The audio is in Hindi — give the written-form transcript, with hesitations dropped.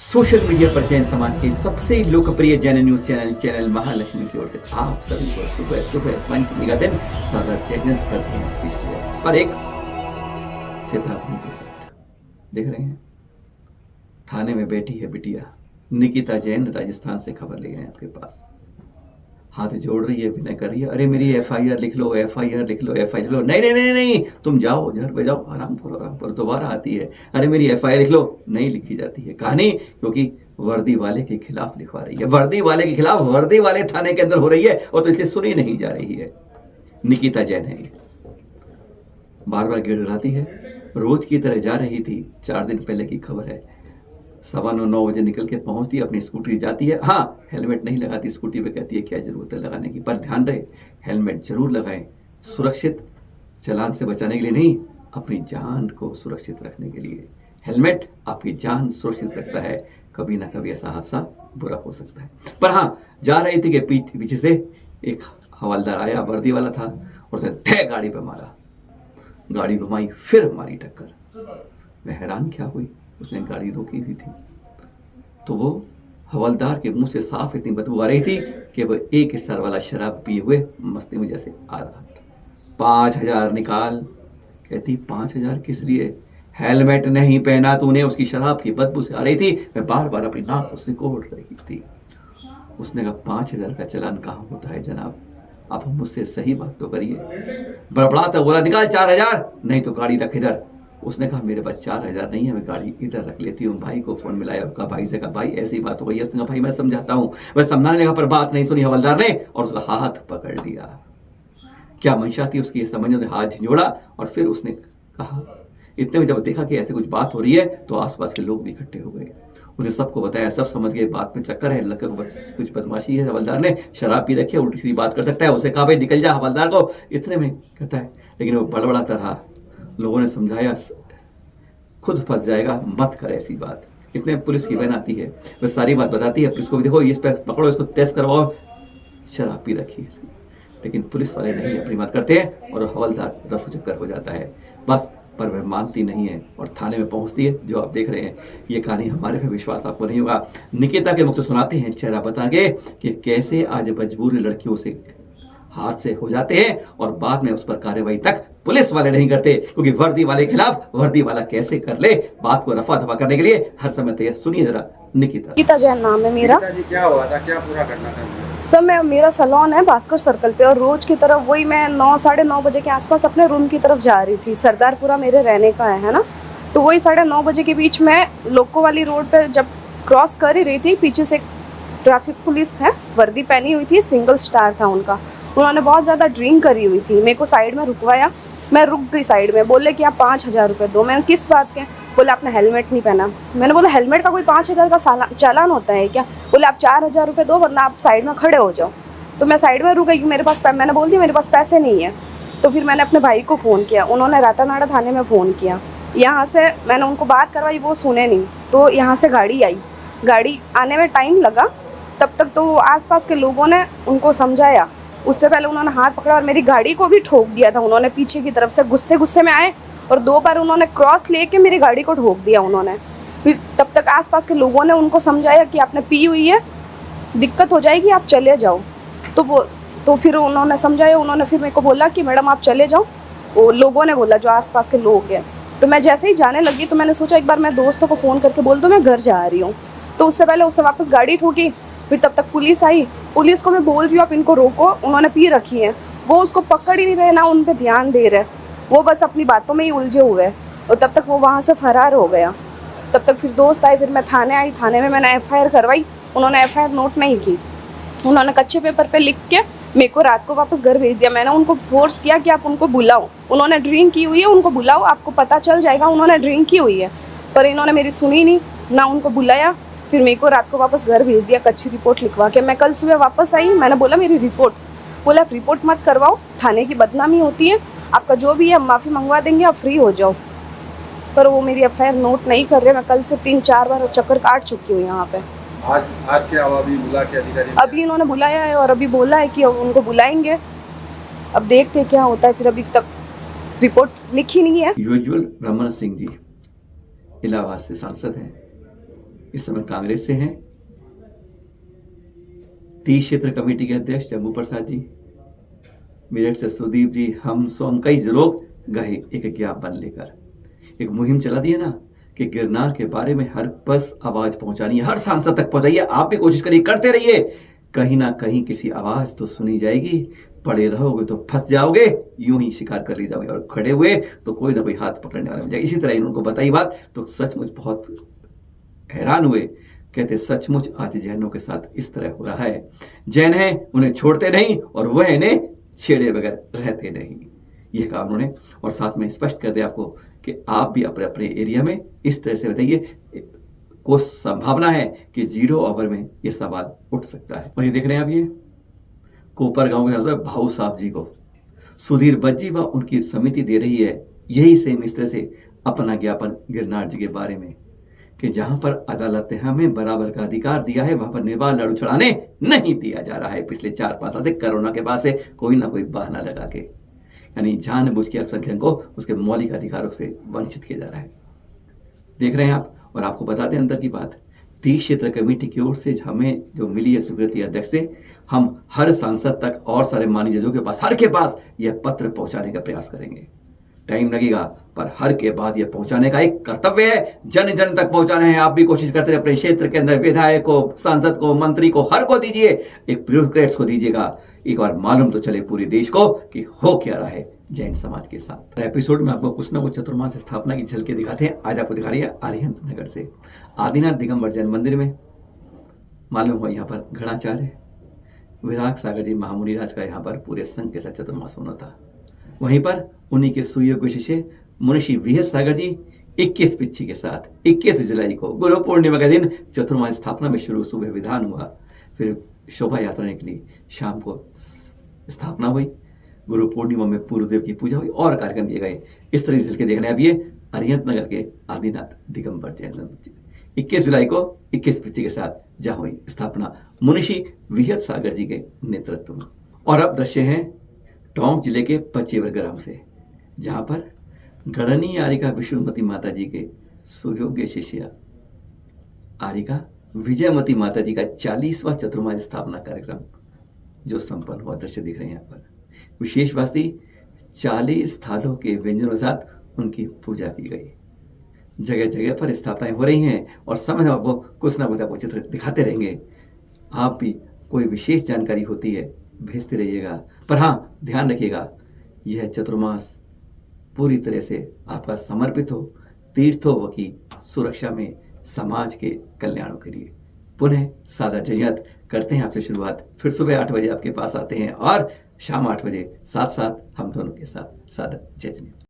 सोशल मीडिया पर जैन समाज के सबसे लोकप्रिय जैन न्यूज चैनल महालक्ष्मी की ओर से आप सभी को सुबह सुबह पंचमी का दिन सादर जैन करते हैं। पर एक चेतावनी के साथ देख रहे हैं, थाने में बैठी है बिटिया निकिता जैन, राजस्थान से खबर ले गए आपके पास। हाथ जोड़ रही है, विनय कर रही है, अरे मेरी एफआईआर लिख लो, एफआईआर लिख लो, एफआईआर लिख लो। नहीं नहीं नहीं नहीं, तुम जाओ घर पे जाओ, आराम करो। दोबारा आती है, अरे मेरी एफआईआर लिख लो, नहीं लिखी जाती है। कहानी क्योंकि वर्दी वाले के खिलाफ लिखवा रही है, वर्दी वाले के खिलाफ, वर्दी वाले थाने के अंदर हो रही है और तो इसलिए सुनी नहीं जा रही है। निकिता जैन है, बार बार गिड़गिड़ाती है, रोज की तरह जा रही थी। 4 दिन पहले की खबर है, 9:15 बजे निकल के पहुंचती है, अपनी स्कूटी जाती है। हाँ, हेलमेट नहीं लगाती स्कूटी पे, कहती है क्या जरूरत है लगाने की, पर ध्यान रहे हेलमेट जरूर लगाएं, सुरक्षित चालान से बचाने के लिए नहीं, अपनी जान को सुरक्षित रखने के लिए। हेलमेट आपकी जान सुरक्षित रखता है, कभी ना कभी ऐसा हादसा बुरा हो सकता है। पर हाँ, जा रही थी कि पीछे से एक हवलदार आया, वर्दी वाला था, और उसने धै गाड़ी पे मारा, गाड़ी घुमाई, फिर मारी टक्कर। मैं हैरान क्या हुई, उसने गाड़ी रोकी हुई थी तो वो हवलदार के मुंह से साफ इतनी बदबू आ रही थी कि वो एक स्टार वाला शराब पिए हुए मस्ती में जैसे आ रहा था। 5,000 निकाल, कहती 5,000 किस लिए, हेलमेट नहीं पहना तूने, उसकी शराब की बदबू से आ रही थी, मैं बार बार अपनी नाक उससे कोड़ रही थी। उसने कहा 5,000 का चालान कहाँ होता है जनाब, आप मुझसे सही बात तो करिए। बड़बड़ाता बोला निकाल 4,000, नहीं तो गाड़ी रख इधर। उसने कहा मेरे पास 4,000 नहीं है, मैं गाड़ी इधर रख लेती हूँ। भाई को फोन मिलाया, उसका भाई से कहा भाई ऐसी बात हो गई है। उसने कहा भाई मैं समझाता हूँ, वह समझाने लगा पर बात नहीं सुनी हवलदार ने और उसका हाथ पकड़ लिया। क्या मंशा थी उसकी, समझने, हाथ झिझोड़ा और फिर उसने कहा। इतने में जब देखा कि ऐसे कुछ बात हो रही है तो आसपास के लोग भी इकट्ठे हो गए, उन्हें सबको बताया, सब समझ गए बात में चक्कर है, लगा कुछ बदमाशी है, हवलदार ने शराब पी रखी है, उल्टी सीधी बात कर सकता है। उसे कहा भाई निकल जा हवलदार को, इतने में कहता है, लेकिन वो बड़बड़ाता रहा। लोगों ने समझाया खुद फंस जाएगा, मत कर ऐसी बात। इतने पुलिस की वैन आती है, वह सारी बात बताती है पुलिस को भी, देखो इस पे पकड़ो, इसको टेस्ट करवाओ, शराब पी रखी है इसकी। लेकिन पुलिस वाले नहीं अपनी बात करते हैं और हवलदार रफू चक्कर हो जाता है बस। पर वह मानती नहीं है और थाने में पहुंचती है। जो आप देख रहे हैं ये कहानी, हमारे पे विश्वास आपको नहीं होगा, निकिता के मुख से सुनाते हैं चेहरा बता के कि कैसे आज मजबूर लड़कियों से हाथ से हो जाते हैं और बाद में उस पर कार्रवाई तक पुलिस वाले नहीं करते, क्योंकि वर्दी वाले के खिलाफ वर्दी वाला कैसे कर ले बात को रफा दफा करने के लिए हर समय तैयार। सुनिए जरा निकिता जैन नाम है मेरा। क्या हुआ था, क्या पूरा करना था? सर मेरा सैलून है भास्कर सर्कल पे और रोज की तरफ वही मैं 9 साढ़े 9 बजे के आसपास अपने रूम की तरफ जा रही थी। सरदारपुरा मेरे रहने का है ना, तो वही 9:30 बजे के बीच में लोको वाली रोड पे जब क्रॉस कर ही रही थी, पीछे से ट्रैफिक पुलिस है, वर्दी पहनी हुई थी, सिंगल स्टार था उनका, उन्होंने बहुत ज़्यादा ड्रिंक करी हुई थी। मेरे को साइड में रुकवाया, मैं रुक गई साइड में, बोले कि आप 5,000 रुपये दो। मैंने किस बात के, बोले आपने हेलमेट नहीं पहना। मैंने बोला हेलमेट का कोई 5,000 का चालान होता है क्या? बोले आप 4,000 रुपये दो वरना आप साइड में खड़े हो जाओ। तो मैं साइड में रुक गई, मेरे पास मैंने बोल दिया मेरे पास पैसे नहीं है। तो फिर मैंने अपने भाई को फ़ोन किया, उन्होंने रातानाड़ा थाने में फ़ोन किया, यहाँ से मैंने उनको बात करवाई, वो सुने नहीं, तो यहाँ से गाड़ी आई, गाड़ी आने में टाइम लगा, तब तक तो आसपास के लोगों ने उनको समझाया। उससे पहले उन्होंने हाथ पकड़ा और मेरी गाड़ी को भी ठोक दिया था उन्होंने, पीछे की तरफ से गुस्से में आए और 2 बार उन्होंने क्रॉस लेके मेरी गाड़ी को ठोक दिया उन्होंने। फिर तब तक आसपास के लोगों ने उनको समझाया कि आपने पी हुई है, दिक्कत हो जाएगी, आप चले जाओ। तो फिर उन्होंने समझाया, उन्होंने फिर मेरे को बोला कि मैडम आप चले जाओ, वो लोगों ने बोला जो आसपास के लोग हैं। तो मैं जैसे ही जाने लगी तो मैंने सोचा एक बार मैं दोस्तों को फ़ोन करके बोल दूँ मैं घर जा रही हूँ। तो उससे पहले उसने वापस गाड़ी ठोकी, फिर तब तक पुलिस आई। पुलिस को मैं बोल रही हूँ आप इनको रोको, उन्होंने पी रखी है, वो उसको पकड़ ही नहीं रहे, ना उन पर ध्यान दे रहे, वो बस अपनी बातों में ही उलझे हुए और तब तक वो वहाँ से फरार हो गया। तब तक फिर दोस्त आए, फिर मैं थाने आई, थाने में मैंने एफआईआर करवाई, उन्होंने एफआईआर नोट नहीं की, उन्होंने कच्चे पेपर पे लिख के मेरे को रात को वापस घर भेज दिया। मैंने उनको फोर्स किया कि आप उनको बुलाओ, उन्होंने ड्रिंक की हुई है, उनको बुलाओ, आपको पता चल जाएगा उन्होंने ड्रिंक की हुई है, पर इन्होंने मेरी सुनी नहीं, ना उनको बुलाया। फिर मेरे को रात को वापस घर भेज दिया कच्ची रिपोर्ट लिखवा के। मैं कल सुबह वापस आई, मैंने बोला मेरी रिपोर्ट, बोला आप रिपोर्ट मत करवाओ, थाने की बदनामी होती है, आपका जो भी है हम माफ़ी मंगवा देंगे, आप फ्री हो जाओ। पर वो मेरी एफआईआर नोट नहीं कर रहे। मैं कल से 3-4 बार चक्कर काट चुकी हूँ यहाँ पे। आज क्या हुआ, अभी बुला के अधिकारी? अभी इन्होंने बुलाया है और अभी बोला है कि उनको बुलाएंगे, अब देखते क्या होता है। फिर अभी तक रिपोर्ट लिखी नहीं है। यूजुअल रमन सिंह जी इलाहाबाद से सांसद हैं, इस समय कांग्रेस से हैं। 30 क्षेत्र कमेटी के अध्यक्ष जम्बू प्रसाद जी, मेरठ से सुदीप जी, हम सोम कई लोग गए एक ज्ञापन लेकर। एक मुहिम चला दी है ना कि गिरनार के बारे में हर बस आवाज पहुंचानी है, हर सांसद तक पहुंचाइए। आप भी कोशिश करिए, करते रहिए, कहीं ना कहीं किसी आवाज तो सुनी जाएगी। पड़े रहोगे तो फंस जाओगे, यूं ही शिकार कर ली जाओगे, और खड़े हुए तो कोई ना कोई हाथ पकड़ने वाला मिल जाएगा। इसी तरह उनको बताई बात तो सचमुच बहुत हैरान हुए। कहते सचमुच आज जैनों के साथ इस तरह हो रहा है। जैन है उन्हें छोड़ते नहीं और वह इन्हें छेड़े बगैर रहते नहीं, यह कहा उन्होंने। और साथ में स्पष्ट कर दिया आपको कि आप भी अपने अपने एरिया में इस तरह से बताइए, को संभावना है कि 0 ओवर में यह सवाल उठ सकता है। और ये देख रहे हैं आप, ये कोपर गांव के भाऊ साहब जी को सुधीर बज्जी व उनकी समिति दे रही है यही सेम इस तरह से अपना ज्ञापन गिरनार जी के बारे में कि जहां पर अदालत ने हमें बराबर का अधिकार दिया है वहां पर निर्बाध लड़ू चढ़ाने नहीं दिया जा रहा है। पिछले 4-5 साल से कोरोना के बाद से कोई ना कोई बहाना लगा के, यानी जानबूझ के अल्पसंख्यक को उसके मौलिक अधिकारों से वंचित किया जा रहा है। देख रहे हैं आप। और आपको बता दें अंदर की बात, 30 क्षेत्र कमेटी की ओर से हमें जो मिली है स्वीकृति अध्यक्ष से, हम हर सांसद तक और सारे माननीय जजों के पास, हर के पास यह पत्र पहुंचाने का प्रयास करेंगे। टाइम लगेगा पर हर के बाद यह पहुंचाने का एक कर्तव्य है, जन जन तक पहुंचाना है। आप भी कोशिश करते रहे अपने क्षेत्र के अंदर, विधायक को, सांसद को, मंत्री को, हर को दीजिए, एक ब्यूरोक्रेट्स को दीजिएगा। एक बार मालूम तो चले पूरे देश को कि हो क्या रहा है जैन समाज के साथ। एपिसोड में आपको कुछ ना कुछ चतुर्मास स्थापना की झलकें दिखाते हैं। आज आपको दिखा रही है अरिहंत नगर से आदिनाथ दिगंबर जैन मंदिर में। मालूम हुआ यहाँ पर घणाचार्य विराग सागर जी महामुनि राज का यहाँ पर पूरे संघ के साथ चतुर्मास होना था। वहीं पर उन्हीं के सुयोग्य शिष्य मुनिषी वीएस सागर जी 21 पिच्छी के साथ 21 जुलाई को गुरु पूर्णिमा के दिन चतुर्मास स्थापना में शुरू सुबह विधान हुआ, फिर शोभा यात्रा निकली, शाम को स्थापना हुई, गुरु पूर्णिमा में पूर्वदेव की पूजा हुई और कार्यक्रम किए गए। इस तरह से देखने अब ये अरिहंत नगर के आदिनाथ दिगंबर जैन मंदिर 21 जुलाई को 21 पिच्छी के साथ जहां हुई स्थापना मुनिषी विहत सागर जी के नेतृत्व में। और अब दृश्य हैं टोंक जिले के पचेवर ग्राम से, जहां पर गणनी आरिका विष्णुमती माता जी के सुयोग्य शिष्य आरिका विजयमती माता जी का 40वां चतुर्मास स्थापना कार्यक्रम जो संपन्न हुआ। दृश्य दिख रहे हैं यहाँ पर। विशेष बात थी 40 थालों के व्यंजनों के साथ उनकी पूजा की गई। जगह जगह पर स्थापनाएं हो रही हैं और समय आपको कुछ ना कुछ आपको चित्र दिखाते रहेंगे। आप भी कोई विशेष जानकारी होती है भेजते रहिएगा, पर हाँ ध्यान रखिएगा यह चतुर्मास पूरी तरह से आपका समर्पित हो, तीर्थों की सुरक्षा में, समाज के कल्याण के लिए। पुनः सादर जयंत करते हैं आपसे शुरुआत। फिर सुबह 8 बजे आपके पास आते हैं और शाम 8 बजे साथ साथ हम दोनों के साथ सादर जय।